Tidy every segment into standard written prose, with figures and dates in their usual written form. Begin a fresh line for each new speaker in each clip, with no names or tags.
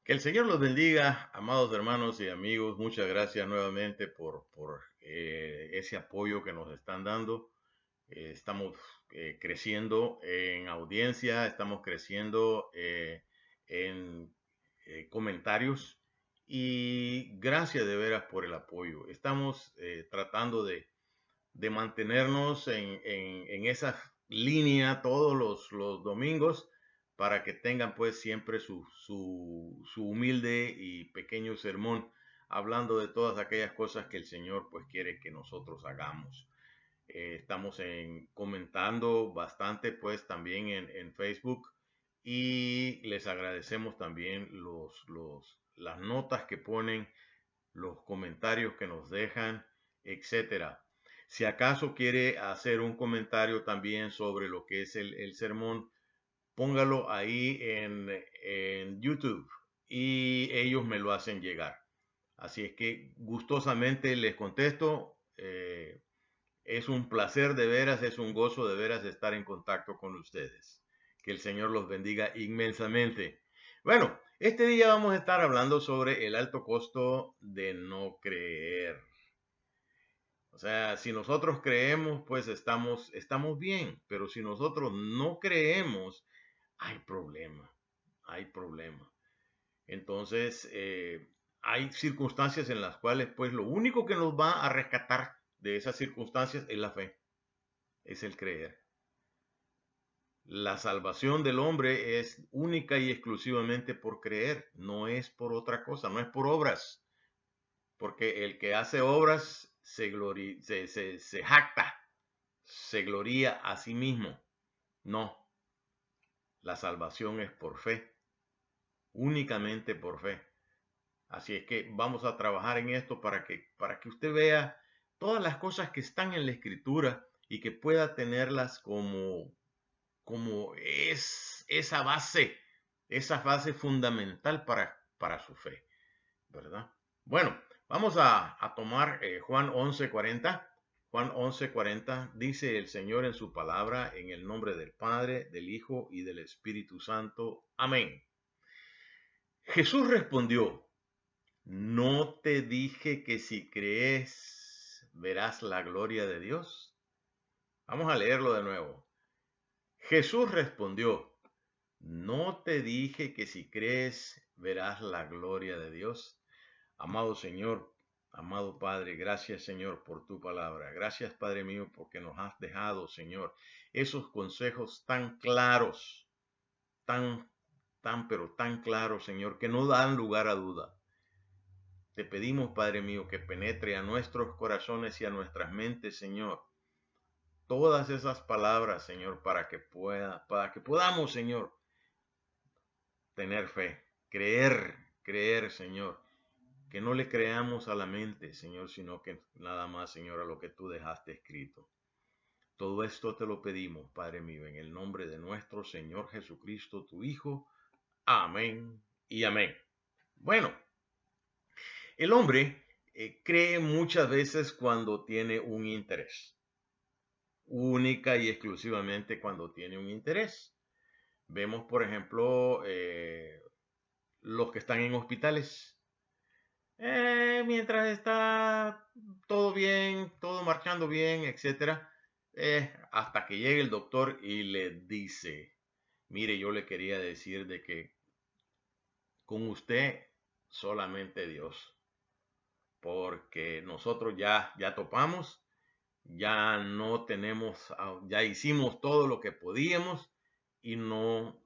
Que el Señor los bendiga, amados hermanos y amigos. Muchas gracias nuevamente por ese apoyo que nos están dando. Estamos creciendo en audiencia, estamos creciendo en comentarios y gracias de veras por el apoyo. Estamos tratando de mantenernos en esa línea todos los domingos para que tengan pues siempre su humilde y pequeño sermón hablando de todas aquellas cosas que el Señor pues quiere que nosotros hagamos. Estamos comentando bastante pues también en Facebook y les agradecemos también las notas que ponen, los comentarios que nos dejan, etcétera. Si acaso quiere hacer un comentario también sobre lo que es el sermón, póngalo ahí en YouTube y ellos me lo hacen llegar. Así es que gustosamente les contesto. Es un placer de veras, es un gozo de veras estar en contacto con ustedes. Que el Señor los bendiga inmensamente. Bueno, este día vamos a estar hablando sobre el alto costo de no creer. O sea, si nosotros creemos, pues estamos bien, pero si nosotros no creemos, hay problema, hay problema. Entonces, hay circunstancias en las cuales, pues lo único que nos va a rescatar de esas circunstancias es la fe, es el creer. La salvación del hombre es única y exclusivamente por creer, no es por otra cosa, no es por obras, porque el que hace obras se jacta, se gloría a sí mismo. No, la salvación es por fe, únicamente por fe. Así es que vamos a trabajar en esto para que usted vea todas las cosas que están en la escritura y que pueda tenerlas como es esa base fundamental para su fe, ¿verdad? Bueno, vamos a tomar Juan 11:40. Juan 11:40 dice el Señor en su palabra, en el nombre del Padre, del Hijo y del Espíritu Santo. Amén. Jesús respondió, ¿no te dije que si crees verás la gloria de Dios? Vamos a leerlo de nuevo. Jesús respondió, ¿no te dije que si crees verás la gloria de Dios? Amado Señor, amado Padre, gracias Señor por tu palabra. Gracias Padre mío porque nos has dejado, Señor, esos consejos tan claros, pero tan claros, Señor, que no dan lugar a duda. Te pedimos, Padre mío, que penetre a nuestros corazones y a nuestras mentes, Señor, todas esas palabras, Señor, para que podamos, Señor, tener fe, creer, Señor, que no le creamos a la mente, Señor, sino que nada más, Señor, a lo que tú dejaste escrito. Todo esto te lo pedimos, Padre mío, en el nombre de nuestro Señor Jesucristo, tu Hijo. Amén y amén. Bueno, el hombre cree muchas veces cuando tiene un interés, única y exclusivamente cuando tiene un interés. Vemos, por ejemplo, los que están en hospitales. Mientras está todo bien, todo marchando bien, etcétera, hasta que llegue el doctor y le dice, mire, yo le quería decir de que con usted solamente Dios, porque nosotros ya topamos, ya no tenemos, ya hicimos todo lo que podíamos y no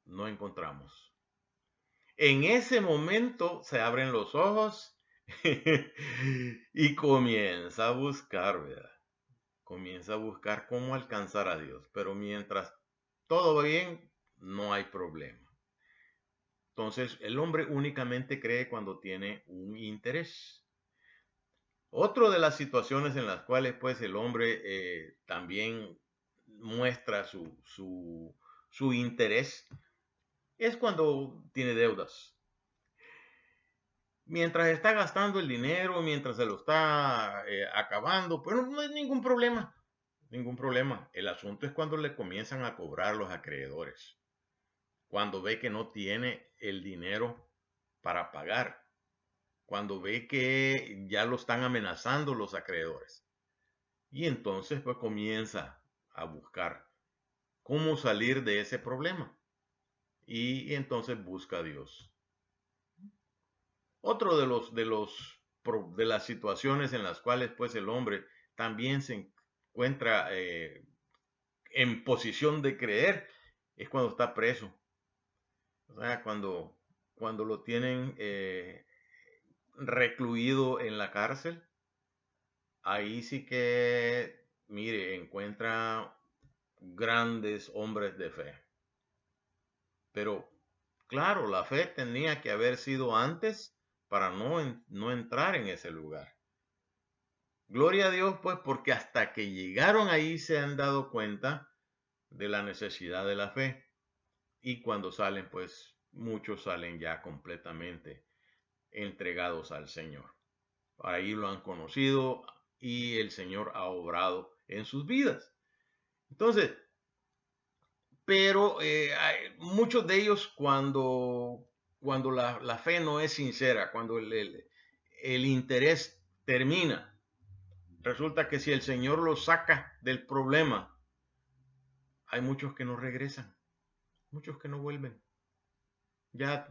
encontramos. En ese momento se abren los ojos y comienza a buscar, ¿verdad? Comienza a buscar cómo alcanzar a Dios. Pero mientras todo va bien, no hay problema. Entonces, el hombre únicamente cree cuando tiene un interés. Otro de las situaciones en las cuales pues el hombre también muestra su interés es cuando tiene deudas. Mientras está gastando el dinero, mientras se lo está acabando, pero no hay ningún problema, ningún problema. El asunto es cuando le comienzan a cobrar los acreedores, cuando ve que no tiene el dinero para pagar, cuando ve que ya lo están amenazando los acreedores. Y entonces pues comienza a buscar cómo salir de ese problema. Y entonces busca a Dios. Otro de las situaciones en las cuales pues el hombre también se encuentra en posición de creer es cuando está preso. O sea, cuando lo tienen recluido en la cárcel, ahí sí que, mire, encuentra grandes hombres de fe. Pero, claro, la fe tenía que haber sido antes para no entrar en ese lugar. Gloria a Dios, pues, porque hasta que llegaron ahí se han dado cuenta de la necesidad de la fe. Y cuando salen, pues, muchos salen ya completamente entregados al Señor. Ahí lo han conocido y el Señor ha obrado en sus vidas. Entonces, pero muchos de ellos cuando la fe no es sincera, cuando el interés termina, resulta que si el Señor los saca del problema, hay muchos que no regresan, muchos que no vuelven. Ya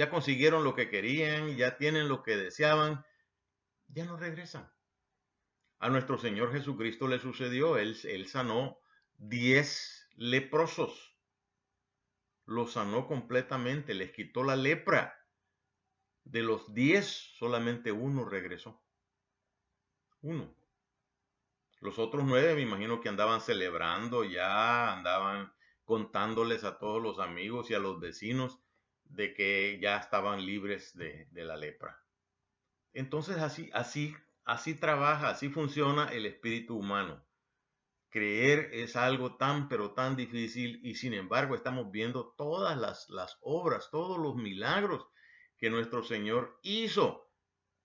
consiguieron lo que querían, ya tienen lo que deseaban, ya no regresan. A nuestro Señor Jesucristo le sucedió, él sanó 10 leprosos, los sanó completamente, les quitó la lepra. De los 10, solamente uno regresó. Uno. Los otros 9 me imagino que andaban celebrando, ya andaban contándoles a todos los amigos y a los vecinos de que ya estaban libres de la lepra. Entonces así trabaja, así funciona el espíritu humano. Creer es algo tan, pero tan difícil y sin embargo estamos viendo todas las obras, todos los milagros que nuestro Señor hizo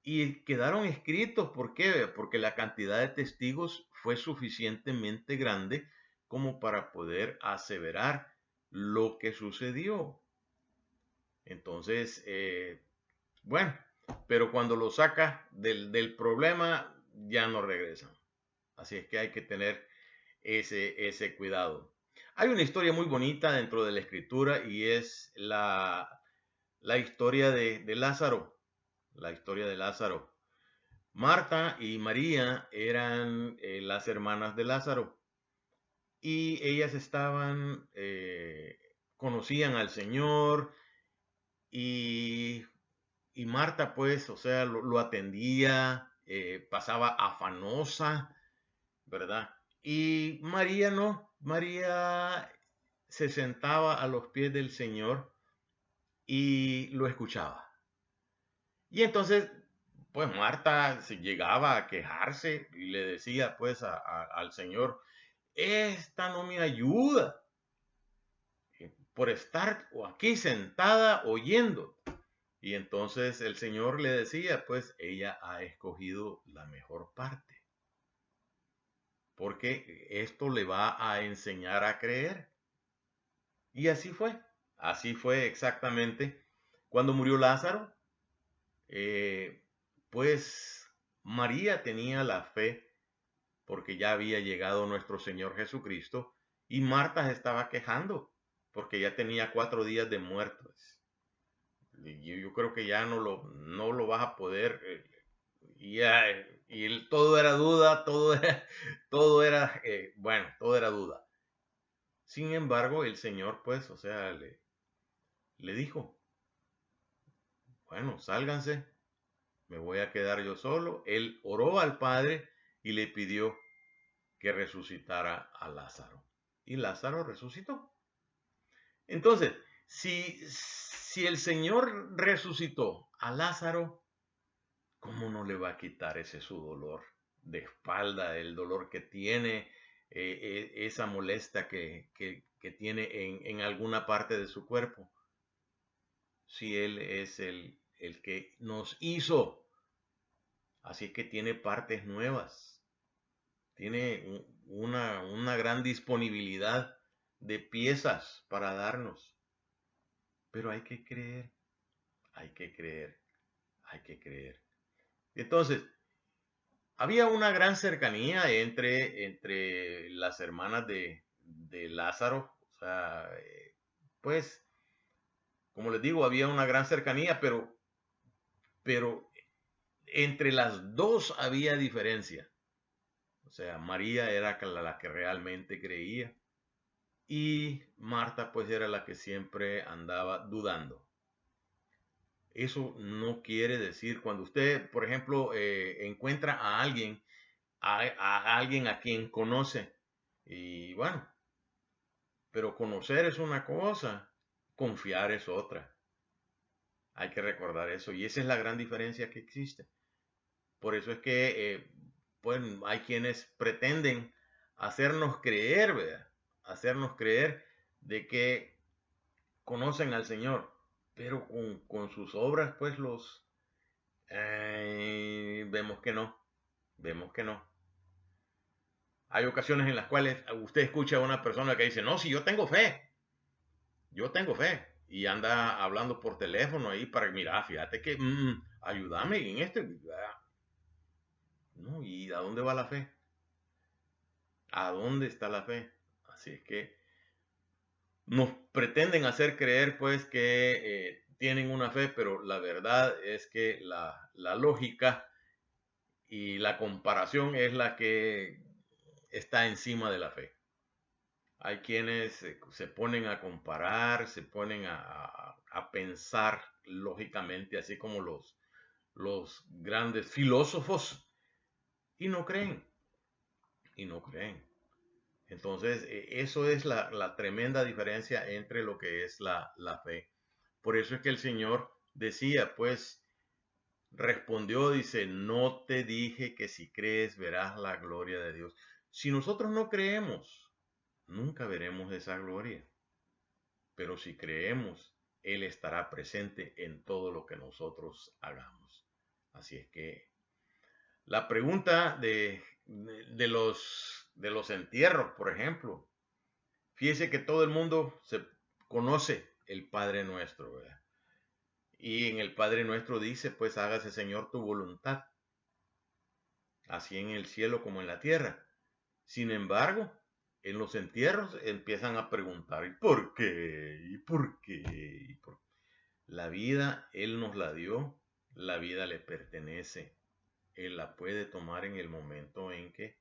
y quedaron escritos. ¿Por qué? Porque la cantidad de testigos fue suficientemente grande como para poder aseverar lo que sucedió. Entonces, bueno, pero cuando lo saca del problema, ya no regresan. Así es que hay que tener ese cuidado. Hay una historia muy bonita dentro de la escritura y es la historia de Lázaro. La historia de Lázaro. Marta y María eran las hermanas de Lázaro y ellas conocían al Señor y, y Marta pues, o sea, lo atendía, pasaba afanosa, ¿verdad? Y María no, María se sentaba a los pies del Señor y lo escuchaba. Y entonces, pues Marta se llegaba a quejarse y le decía pues al Señor, esta no me ayuda por estar aquí sentada oyendo. Y entonces el Señor le decía, pues ella ha escogido la mejor parte, porque esto le va a enseñar a creer. Y así fue exactamente. Cuando murió Lázaro, pues María tenía la fe porque ya había llegado nuestro Señor Jesucristo y Marta se estaba quejando porque ya tenía 4 días de muerto. Y yo creo que ya no lo vas a poder. Todo era duda, todo era duda. Sin embargo, el Señor, pues, o sea, le dijo, bueno, sálganse, me voy a quedar yo solo. Él oró al Padre y le pidió que resucitara a Lázaro. Y Lázaro resucitó. Entonces, si el Señor resucitó a Lázaro, ¿cómo no le va a quitar ese su dolor de espalda, el dolor que tiene, esa molestia que tiene en alguna parte de su cuerpo? Si Él es el que nos hizo, así que tiene partes nuevas, tiene una gran disponibilidad de piezas para darnos, pero hay que creer. Hay que creer, hay que creer. Entonces, había una gran cercanía entre las hermanas de Lázaro. O sea, pues, como les digo, había una gran cercanía, pero entre las dos había diferencia. O sea, María era la que realmente creía y Marta pues era la que siempre andaba dudando. Eso no quiere decir, cuando usted, por ejemplo, encuentra a alguien a quien conoce, y bueno, pero conocer es una cosa, confiar es otra. Hay que recordar eso, y esa es la gran diferencia que existe. Por eso es que, pues, hay quienes pretenden hacernos creer, ¿verdad? Hacernos creer de que conocen al Señor, pero con sus obras, pues, vemos que no, vemos que no. Hay ocasiones en las cuales usted escucha a una persona que dice, no, si yo tengo fe, y anda hablando por teléfono ahí para, mira, fíjate que, ayúdame en esto. No, ¿y a dónde va la fe? ¿A dónde está la fe? Así es que nos pretenden hacer creer pues que tienen una fe, pero la verdad es que la lógica y la comparación es la que está encima de la fe. Hay quienes se ponen a comparar, se ponen a pensar lógicamente, así como los grandes filósofos, y no creen, y no creen. Entonces, eso es la tremenda diferencia entre lo que es la fe. Por eso es que el Señor decía, pues, respondió, dice, no te dije que si crees verás la gloria de Dios. Si nosotros no creemos, nunca veremos esa gloria. Pero si creemos, Él estará presente en todo lo que nosotros hagamos. Así es que la pregunta de los entierros, por ejemplo, fíjese que todo el mundo se conoce el Padre Nuestro, ¿verdad? Y en el Padre Nuestro dice, pues hágase Señor tu voluntad, así en el cielo como en la tierra. Sin embargo, en los entierros empiezan a preguntar, ¿y por qué? ¿Y por qué? ¿Y por qué? La vida Él nos la dio, la vida le pertenece. Él la puede tomar en el momento en que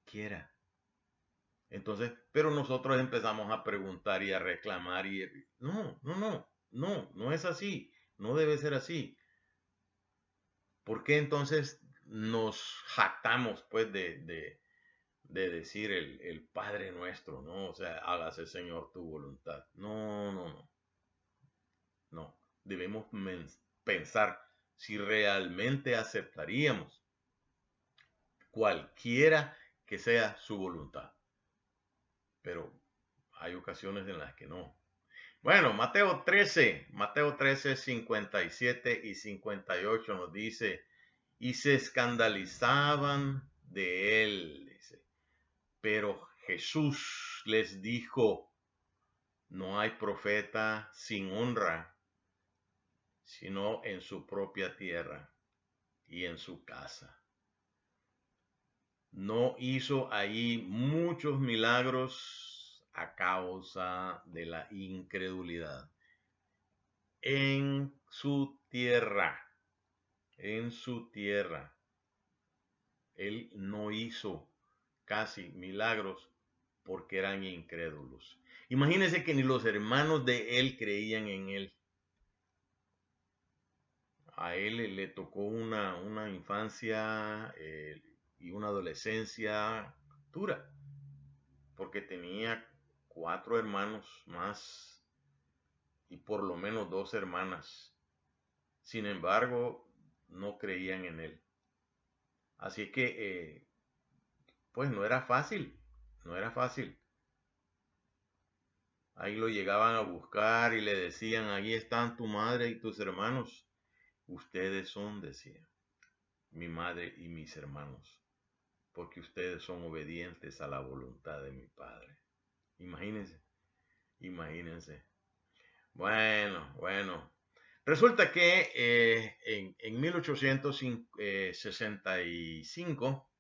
quiera. Entonces, pero nosotros empezamos a preguntar y a reclamar y no es así, no debe ser así. ¿Por qué entonces nos jactamos pues de decir el Padre Nuestro, ¿no? O sea, hágase Señor tu voluntad. No. Debemos pensar si realmente aceptaríamos cualquiera que sea su voluntad. Pero hay ocasiones en las que no. Bueno, Mateo 13, 57 y 58 nos dice, y se escandalizaban de él, dice. Pero Jesús les dijo, no hay profeta sin honra, sino en su propia tierra y en su casa. No hizo ahí muchos milagros a causa de la incredulidad. En su tierra, él no hizo casi milagros porque eran incrédulos. Imagínense que ni los hermanos de él creían en él. A él le tocó una infancia y una adolescencia dura, porque tenía 4 hermanos más y por lo menos 2 hermanas. Sin embargo, no creían en él. Así que, pues no era fácil, no era fácil. Ahí lo llegaban a buscar y le decían, ahí están tu madre y tus hermanos. Ustedes son, decía, mi madre y mis hermanos, porque ustedes son obedientes a la voluntad de mi Padre. Imagínense, imagínense. Bueno. Resulta que en 1865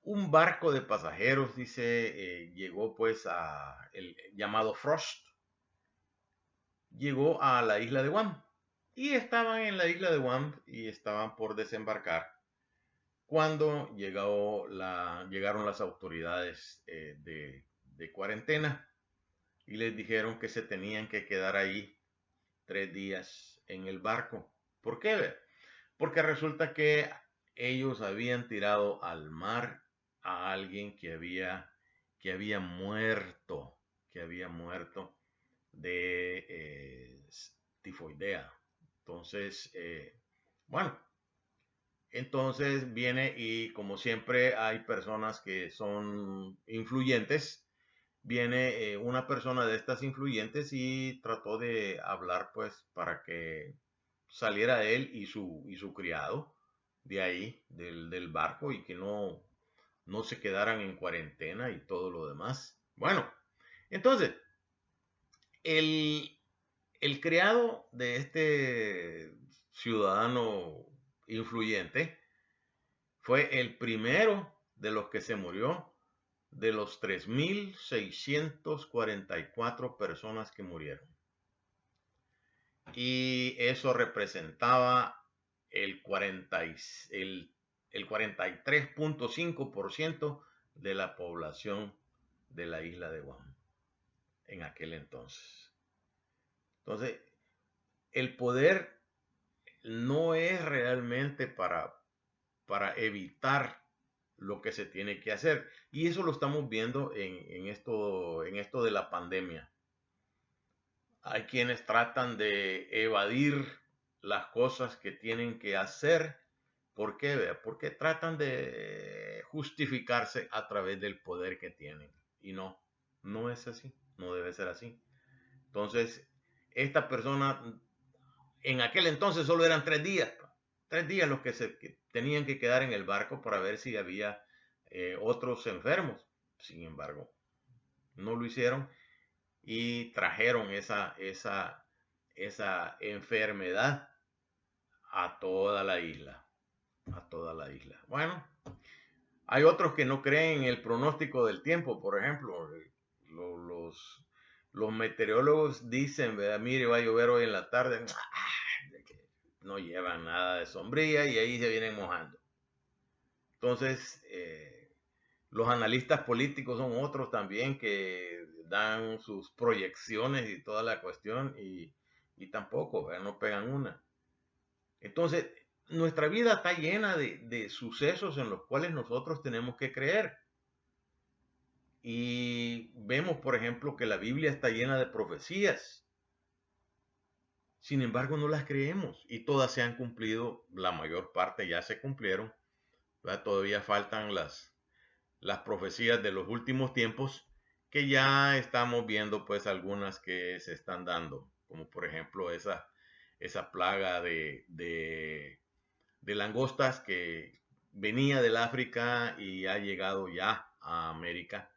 un barco de pasajeros, dice, llegó pues a el llamado Frost, llegó a la isla de Guam y estaban en la isla de Guam y estaban por desembarcar cuando llegaron las autoridades de cuarentena y les dijeron que se tenían que quedar ahí 3 días en el barco. ¿Por qué? Porque resulta que ellos habían tirado al mar a alguien que había muerto, de tifoidea. Entonces, bueno, entonces viene y como siempre hay personas que son influyentes, viene una persona de estas influyentes y trató de hablar pues para que saliera él y su criado de ahí, del barco y que no se quedaran en cuarentena y todo lo demás. Bueno, entonces, el, el criado de este ciudadano influyente fue el primero de los que se murió de los 3.644 personas que murieron. Y eso representaba el 43.5% de la población de la isla de Guam en aquel entonces. Entonces, el poder no es realmente para evitar lo que se tiene que hacer. Y eso lo estamos viendo en esto de la pandemia. Hay quienes tratan de evadir las cosas que tienen que hacer. ¿Por qué? Porque tratan de justificarse a través del poder que tienen. Y no es así. No debe ser así. Entonces, esta persona, en aquel entonces solo eran 3 días. 3 días los que tenían que quedar en el barco para ver si había otros enfermos. Sin embargo, no lo hicieron y trajeron esa enfermedad a toda la isla. A toda la isla. Bueno, hay otros que no creen en el pronóstico del tiempo. Por ejemplo, los meteorólogos dicen, ¿verdad? Mire, va a llover hoy en la tarde. No llevan nada de sombrilla y ahí se vienen mojando. Entonces, los analistas políticos son otros también que dan sus proyecciones y toda la cuestión y tampoco, ¿verdad? No pegan una. Entonces, nuestra vida está llena de sucesos en los cuales nosotros tenemos que creer. Y vemos, por ejemplo, que la Biblia está llena de profecías. Sin embargo, no las creemos y todas se han cumplido, la mayor parte ya se cumplieron, ¿verdad? Todavía faltan las profecías de los últimos tiempos que ya estamos viendo pues algunas que se están dando, como por ejemplo esa plaga de langostas que venía del África y ha llegado ya a América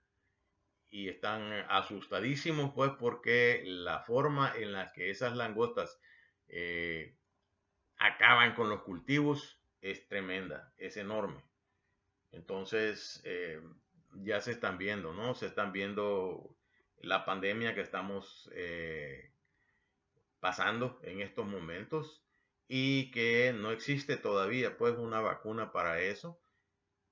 y están asustadísimos pues porque la forma en la que esas langostas eh, acaban con los cultivos es tremenda, es enorme. Entonces, ya se están viendo, ¿no? Se están viendo la pandemia que estamos pasando en estos momentos y que no existe todavía, pues, una vacuna para eso.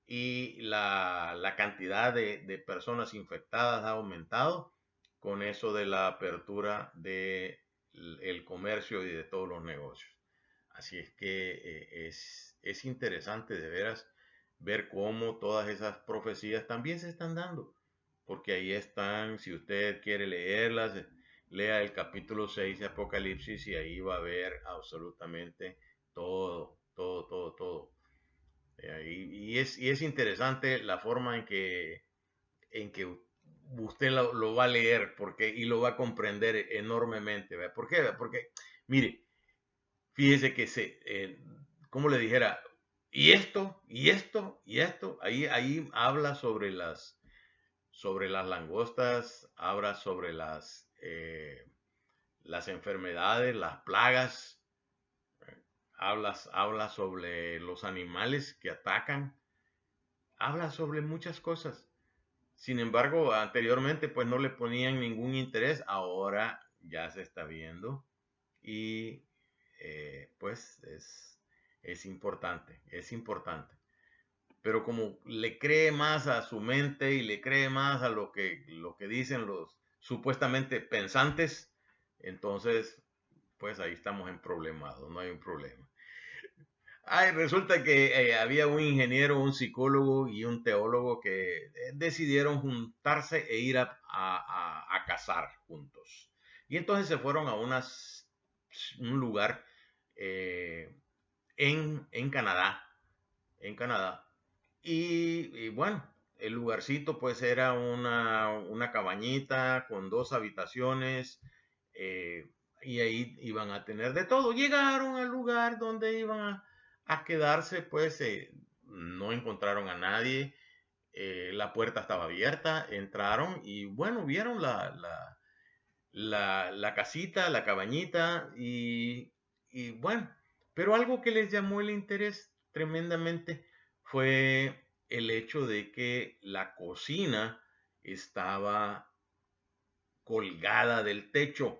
Y la cantidad de personas infectadas ha aumentado con eso de la apertura del comercio y de todos los negocios. Así es que es interesante de veras ver cómo todas esas profecías también se están dando, porque ahí están, si usted quiere leerlas, lea el capítulo 6 de Apocalipsis y ahí va a ver absolutamente todo, todo, todo, todo. Y es interesante la forma en que usted lo va a leer y lo va a comprender enormemente. ¿Verdad? ¿Por qué? Porque, mire, fíjese que como le dijera, y esto, y esto, y esto, ahí habla sobre las langostas, habla sobre las enfermedades, las plagas, habla sobre los animales que atacan, habla sobre muchas cosas. Sin embargo, anteriormente pues no le ponían ningún interés, ahora ya se está viendo y pues es importante, es importante. Pero como le cree más a su mente y le cree más a lo que dicen los supuestamente pensantes, entonces pues ahí estamos en problemas, no hay un problema. Ay, resulta que había un ingeniero, un psicólogo y un teólogo que decidieron juntarse e ir a cazar juntos. Y entonces se fueron a un lugar eh, en Canadá, en Canadá. Y bueno, el lugarcito pues era una cabañita con 2 habitaciones, eh, y ahí iban a tener de todo. Llegaron al lugar donde iban a quedarse, pues no encontraron a nadie, la puerta estaba abierta, entraron y bueno, vieron la casita, la cabañita y bueno, pero algo que les llamó el interés tremendamente fue el hecho de que la cocina estaba colgada del techo.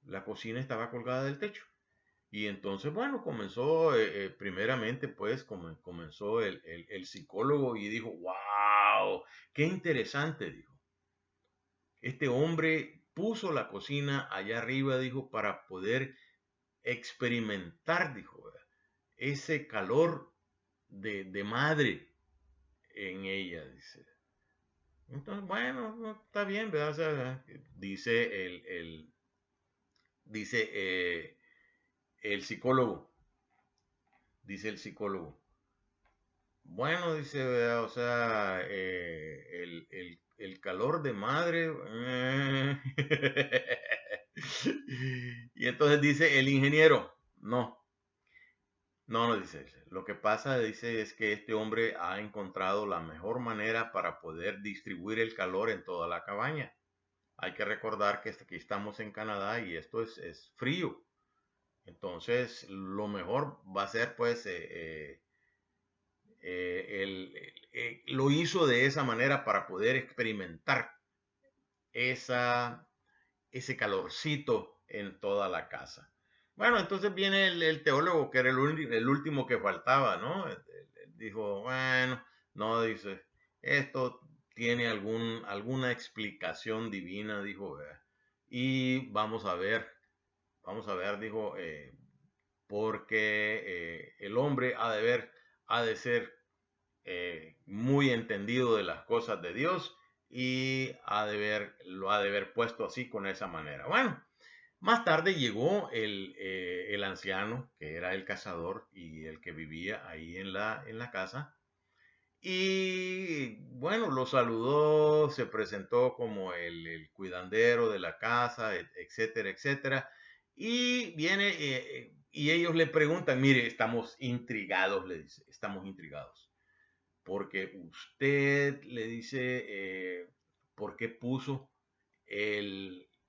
La cocina estaba colgada del techo. Y entonces, bueno, comenzó, primeramente, pues, comenzó el psicólogo y dijo, wow, qué interesante, dijo. Este hombre puso la cocina allá arriba, dijo, para poder experimentar, dijo, ¿verdad? Ese calor de madre en ella, dice. Entonces, bueno, no, está bien, ¿verdad? O sea, dice el psicólogo, dice el psicólogo. Bueno, dice, ¿verdad? O sea, el calor de madre. Y entonces dice el ingeniero, no, no, dice, lo que pasa, dice, es que este hombre ha encontrado la mejor manera para poder distribuir el calor en toda la cabaña. Hay que recordar que aquí estamos en Canadá y esto es frío. Entonces, lo mejor va a ser, pues, lo hizo de esa manera para poder experimentar esa, ese calorcito en toda la casa. Bueno, entonces viene el teólogo, que era el último que faltaba, ¿no? Dijo, bueno, no, dice, esto tiene alguna explicación divina, dijo, y vamos a ver, dijo, porque el hombre ha de ser muy entendido de las cosas de Dios y lo ha de haber puesto así con esa manera. Bueno, más tarde llegó el anciano, que era el cazador y el que vivía ahí en la casa. Y bueno, lo saludó, se presentó como el cuidandero de la casa, etcétera, etcétera. Y viene y ellos le preguntan, mire, estamos intrigados, le dice, estamos intrigados. Porque usted le dice, ¿por qué puso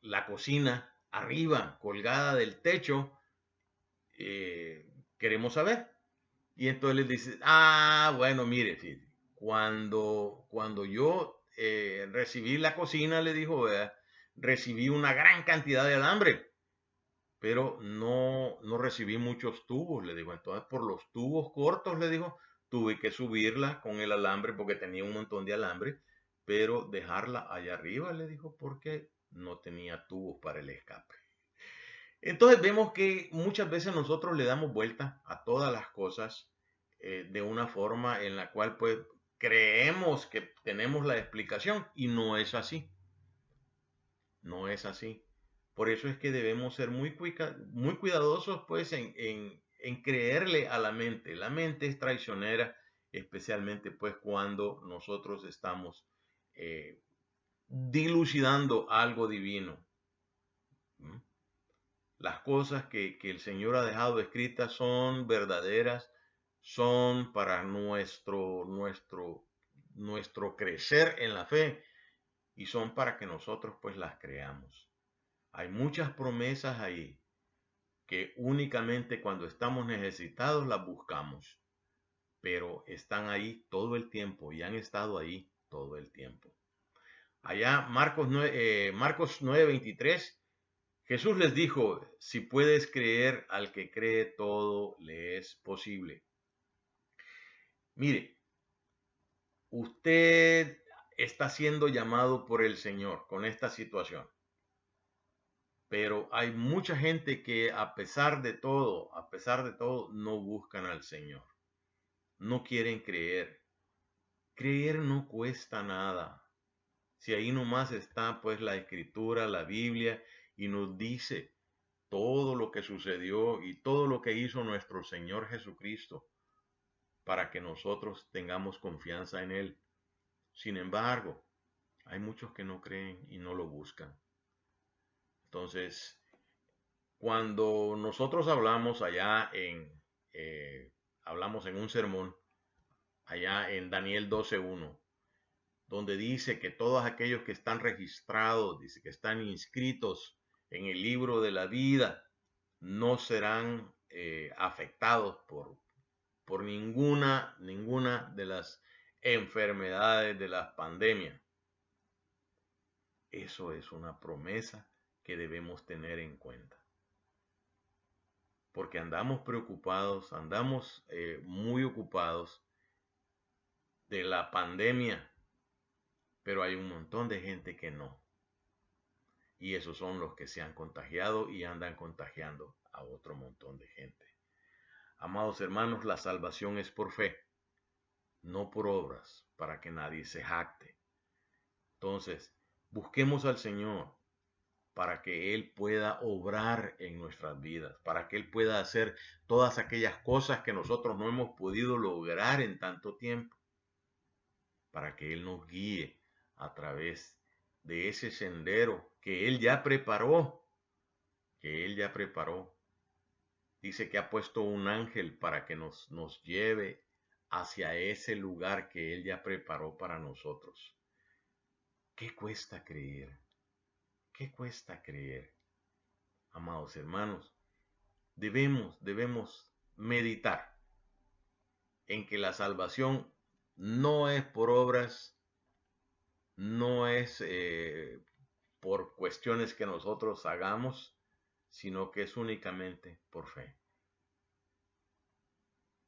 la cocina arriba, colgada del techo? Queremos saber. Y entonces les dice, bueno, mire, sí, cuando yo recibí la cocina, le dijo, ¿verdad? Recibí una gran cantidad de alambre, pero no recibí muchos tubos, le digo. Entonces, por los tubos cortos, le dijo, tuve que subirla con el alambre porque tenía un montón de alambre, pero dejarla allá arriba, le dijo, porque no tenía tubos para el escape. Entonces vemos que muchas veces nosotros le damos vuelta a todas las cosas de una forma en la cual pues creemos que tenemos la explicación y no es así. No es así. Por eso es que debemos ser muy cuidadosos pues en creerle a la mente. La mente es traicionera, especialmente pues cuando nosotros estamos dilucidando algo divino. ¿Mm? Las cosas que el Señor ha dejado escritas son verdaderas, son para nuestro crecer en la fe y son para que nosotros pues las creamos. Hay muchas promesas ahí que únicamente cuando estamos necesitados las buscamos, pero están ahí todo el tiempo y han estado ahí todo el tiempo. Allá Marcos 9:23, Jesús les dijo, si puedes creer, al que cree todo le es posible. Mire, usted está siendo llamado por el Señor con esta situación, pero hay mucha gente que a pesar de todo, no buscan al Señor, no quieren creer. Creer no cuesta nada. Si ahí nomás está pues la escritura, la Biblia, y nos dice todo lo que sucedió y todo lo que hizo nuestro Señor Jesucristo para que nosotros tengamos confianza en Él. Sin embargo, hay muchos que no creen y no lo buscan. Entonces, cuando nosotros hablamos hablamos en un sermón, allá en Daniel 12:1, donde dice que todos aquellos que están registrados, dice que están inscritos en el libro de la vida, no serán afectados por ninguna de las enfermedades de las pandemias. Eso es una promesa que debemos tener en cuenta. Porque andamos preocupados, andamos muy ocupados de la pandemia, pero hay un montón de gente que no. Y esos son los que se han contagiado y andan contagiando a otro montón de gente. Amados hermanos, la salvación es por fe, no por obras, para que nadie se jacte. Entonces, busquemos al Señor para que Él pueda obrar en nuestras vidas, para que Él pueda hacer todas aquellas cosas que nosotros no hemos podido lograr en tanto tiempo, para que Él nos guíe a través de ese sendero que Él ya preparó, Dice que ha puesto un ángel para que nos lleve hacia ese lugar que Él ya preparó para nosotros. ¿Qué cuesta creer? ¿Qué cuesta creer? Amados hermanos, debemos meditar en que la salvación no es por obras, no es por cuestiones que nosotros hagamos, sino que es únicamente por fe.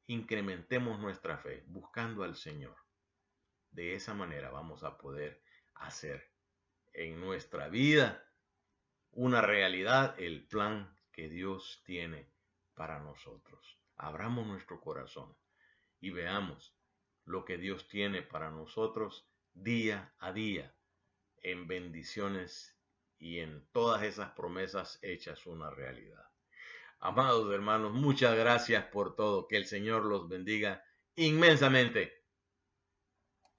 Incrementemos nuestra fe buscando al Señor. De esa manera vamos a poder hacer en nuestra vida una realidad el plan que Dios tiene para nosotros. Abramos nuestro corazón y veamos lo que Dios tiene para nosotros día a día en bendiciones y en todas esas promesas hechas una realidad. Amados hermanos, muchas gracias por todo. Que el Señor los bendiga inmensamente.